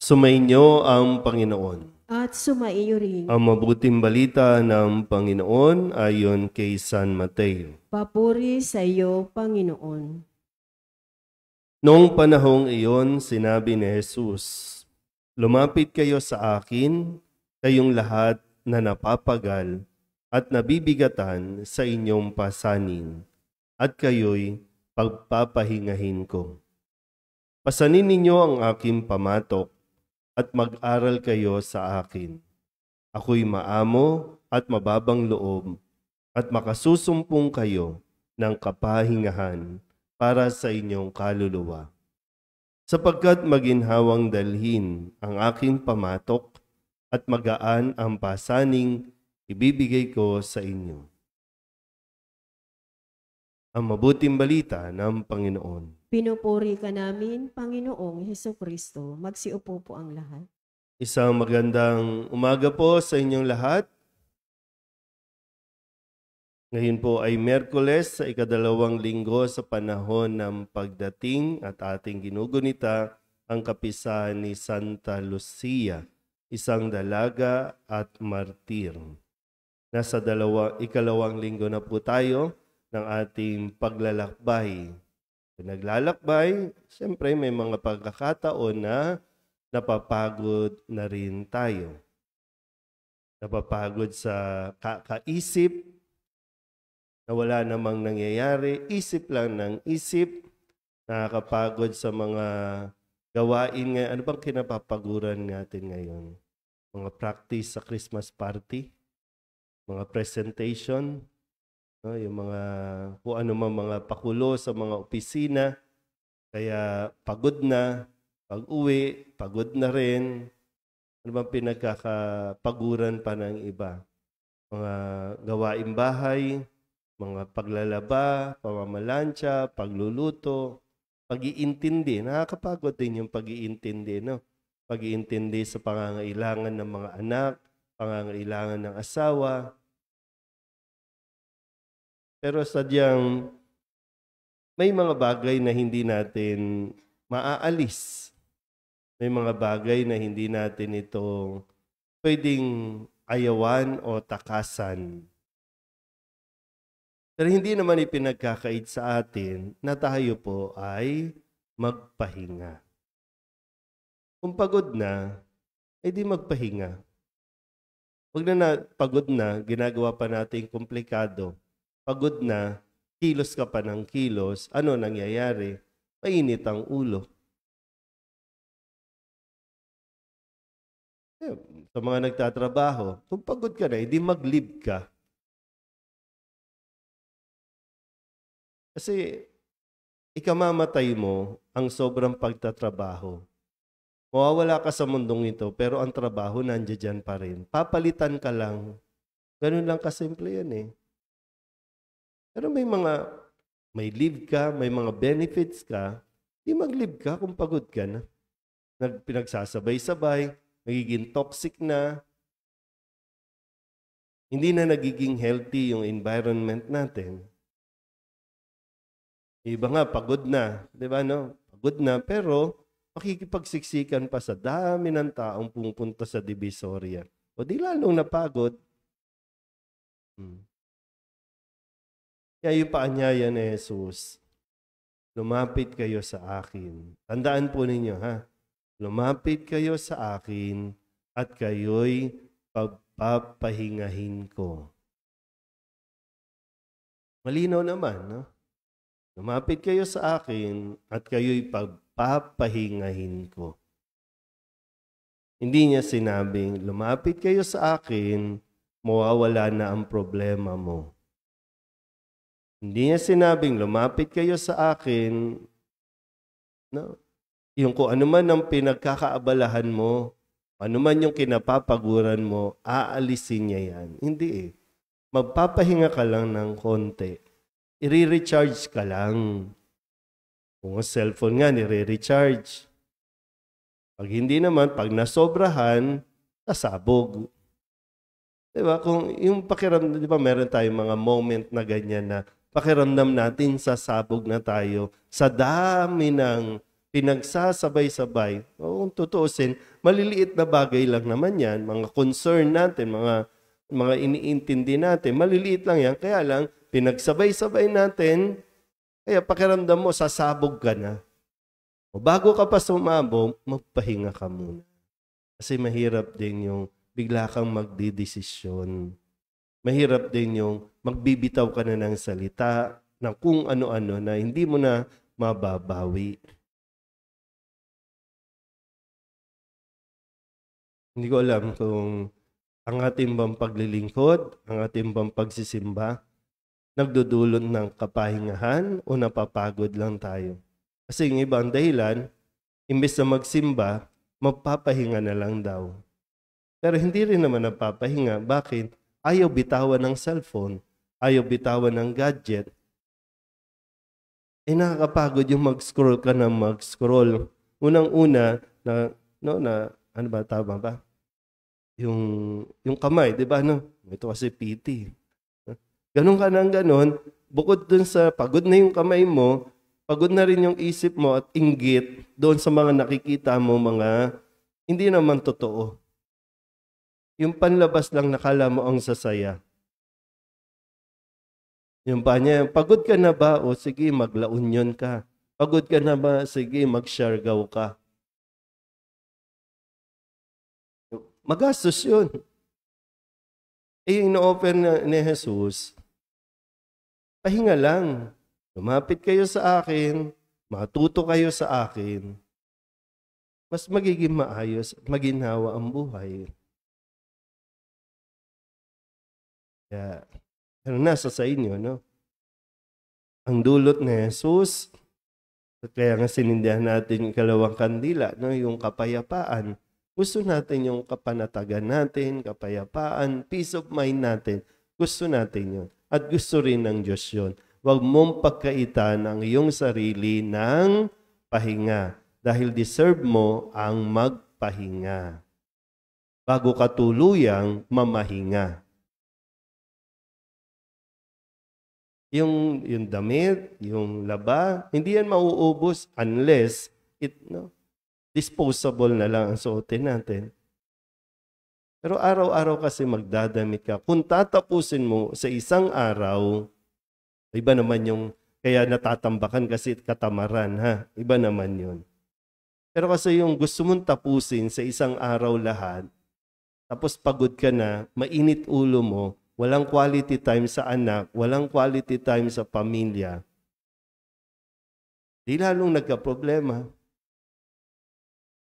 Sumainyo ang Panginoon. At sumaiyo rin. Ang mabuting balita ng Panginoon ayon kay San Mateo. Papuri sa iyo, Panginoon. Noong panahong iyon, sinabi ni Jesus, "Lumapit kayo sa akin, kayong lahat na napapagal at nabibigatan sa inyong pasanin, at kayo'y pagpapahingahin ko. Pasanin ninyo ang aking pamatok, at mag-aral kayo sa akin. Ako'y maamo at mababang loob, at makasusumpong kayo ng kapahingahan para sa inyong kaluluwa. Sapagkat maginhawang dalhin ang aking pamatok, at magaan ang pasaning ibibigay ko sa inyo." Ang mabuting balita ng Panginoon. Pinupuri ka namin, Panginoong Hesukristo. Magsiupo po ang lahat. Isang magandang umaga po sa inyong lahat. Ngayon po ay Miyerkules sa ika-2 linggo sa panahon ng pagdating at ating ginugunita ang kapisahan ni Santa Lucia, isang dalaga at martir. Nasa ikalawang linggo na po tayo ng ating paglalakbay. Naglalakbay, siyempre may mga pagkakataon na napapagod na rin tayo. Napapagod sa kakaisip na wala namang nangyayari, isip lang ng isip, nakakapagod sa mga gawain ngayon. Ano bang kinapapaguran natin ngayon? Mga practice sa Christmas party, mga presentation, yung mga kung ano man mga pakulo sa mga opisina, kaya pagod na, pag-uwi, pagod na rin. Ano bang pinagkakapaguran pa ng iba? Mga gawaing bahay, mga paglalaba, pamamalansya, pagluluto, pag-iintindi. Nakakapagod din yung pag-iintindi, no? Pag-iintindi sa pangangailangan ng mga anak, pangangailangan ng asawa. Pero sadyang may mga bagay na hindi natin maaalis. May mga bagay na hindi natin ito pwedeng ayawan o takasan. Pero hindi naman ipinagkakait sa atin na tayo po ay magpahinga. Kung pagod na, edi magpahinga. Huwag na pagod na, ginagawa pa natin komplikado. Pagod na, kilos ka pa ng kilos, ano nangyayari? Mainit ang ulo. Sa mga nagtatrabaho, kung pagod ka na, hindi mag-leave ka. Kasi ikamamatay mo ang sobrang pagtatrabaho. Mawawala ka sa mundong ito, pero ang trabaho nandiyan pa rin. Papalitan ka lang. Ganun lang kasimple yan eh. Pero may leave ka, may mga benefits ka, di mag-leave ka kung pagod ka na. Pinagsasabay-sabay, nagiging toxic na, hindi na nagiging healthy yung environment natin. Iba nga, pagod na, di ba no? Pagod na, pero makikipagsiksikan pa sa dami ng taong pumupunta sa Divisoria. O di lalong napagod. Kaya yung paanyaya ni Jesus, lumapit kayo sa akin. Tandaan po ninyo ha, lumapit kayo sa akin at kayo'y pagpapahingahin ko. Malinaw naman, no? Lumapit kayo sa akin at kayo'y pagpapahingahin ko. Hindi niya sinabing, lumapit kayo sa akin, mawawala na ang problema mo. Hindi niya sinabing, lumapit kayo sa akin, no? Yung kung ano man ang pinagkakaabalahan mo, ano man yung kinapapaguran mo, aalisin niya yan. Hindi eh. Magpapahinga ka lang ng konti. I-recharge ka lang. Kung cellphone nga, nire-recharge. Pag hindi naman, pag nasobrahan, nasabog. Diba? Kung yung pakiramdam, di ba meron tayong mga moment na ganyan na pakiramdam natin sasabog na tayo sa dami ng pinagsasabay-sabay, kung tutuusin, maliliit na bagay lang naman yan, mga concern natin, mga iniintindi natin, maliliit lang yan, kaya lang, pinagsabay-sabay natin, kaya pakiramdam mo, sasabog ka na. O bago ka pa sumabog, magpahinga ka muna. Kasi mahirap din yung bigla kang magdidesisyon. Mahirap din yung magbibitaw ka na ng salita, ng kung ano-ano na hindi mo na mababawi. Hindi ko alam kung ang ating bang paglilingkod, ang ating bang pagsisimba, nagdudulot ng kapahingahan o napapagod lang tayo. Kasi yung ibang dahilan, imbes na magsimba, magpapahinga na lang daw. Pero hindi rin naman napapahinga. Bakit? Ayaw bitawan ng cellphone, ayaw bitawan ng gadget. Nakakapagod yung mag-scroll ka na mag-scroll. Unang-una, ano ba, tama ba? Yung kamay, di ba? Ito kasi PT. Ganon ka ng ganon, bukod dun sa pagod na yung kamay mo, pagod na rin yung isip mo at inggit doon sa mga nakikita mo, mga hindi naman totoo. Yung panlabas lang nakala mo ang sasaya. Yung pa niya, pagod ka na ba? O sige, magla Union ka. Pagod ka na ba? Sige, mag-Siargao ka. Magastos yun. Yung ino-offer ni Jesus, pahinga lang. Lumapit kayo sa akin, matuto kayo sa akin. Mas magiging maayos at maginhawa ang buhay. Kaya, pero nasa sa inyo, no? Ang dulot ni Jesus, at kaya nga sinindihan natin yung kalawang kandila, no? Yung kapayapaan. Gusto natin yung kapanatagan natin, kapayapaan, peace of mind natin. Gusto natin yun. At gusto rin ng Diyos yun. Huwag mong pagkaitan ang iyong sarili ng pahinga dahil deserve mo ang magpahinga bago ka tuluyang mamahinga. Yung damit, yung laba, hindi yan mauubos unless disposable na lang ang suotin natin. Pero araw-araw kasi magdadamit ka. Kung tatapusin mo sa isang araw, iba naman yung kaya natatambakan kasi katamaran, ha? Iba naman yun. Pero kasi yung gusto mong tapusin sa isang araw lahat, tapos pagod ka na, mainit ulo mo, walang quality time sa anak, walang quality time sa pamilya, di lalong nagka-problema.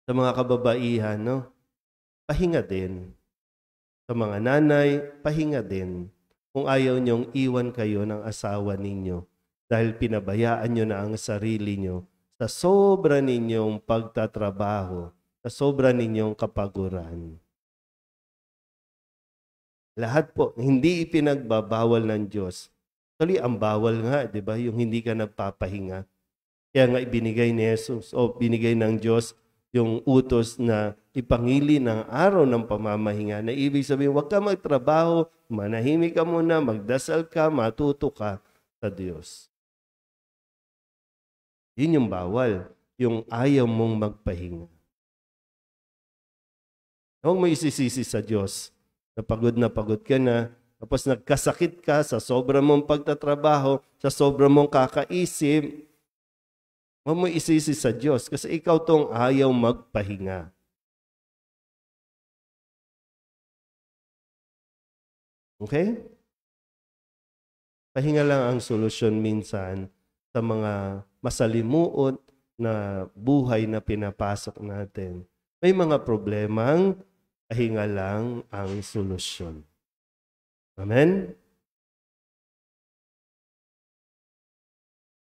Sa mga kababaihan, no? Pahinga din. Sa mga nanay, pahinga din. Kung ayaw niyong iwan kayo ng asawa ninyo dahil pinabayaan niyo na ang sarili niyo sa sobra ninyong pagtatrabaho, sa sobra ninyong kapaguran. Lahat po, hindi ipinagbabawal ng Diyos. Actually, ang bawal nga, di ba? Yung hindi ka nagpapahinga. Kaya nga ibinigay ni Jesus o binigay ng Diyos yung utos na ipangili ng araw ng pamamahinga na ibig sabihin, huwag ka magtrabaho, manahimik ka muna, magdasal ka, matuto ka sa Diyos. Yun yung bawal, yung ayaw mong magpahinga. Huwag mo isisisi sa Diyos na pagod ka na, tapos nagkasakit ka sa sobra mong pagtatrabaho, sa sobra mong kakaisip. Huwag mo isisi sa Diyos kasi ikaw tong ayaw magpahinga. Okay? Pahinga lang ang solusyon minsan sa mga masalimuot na buhay na pinapasok natin. May mga problemang pahinga lang ang solusyon. Amen?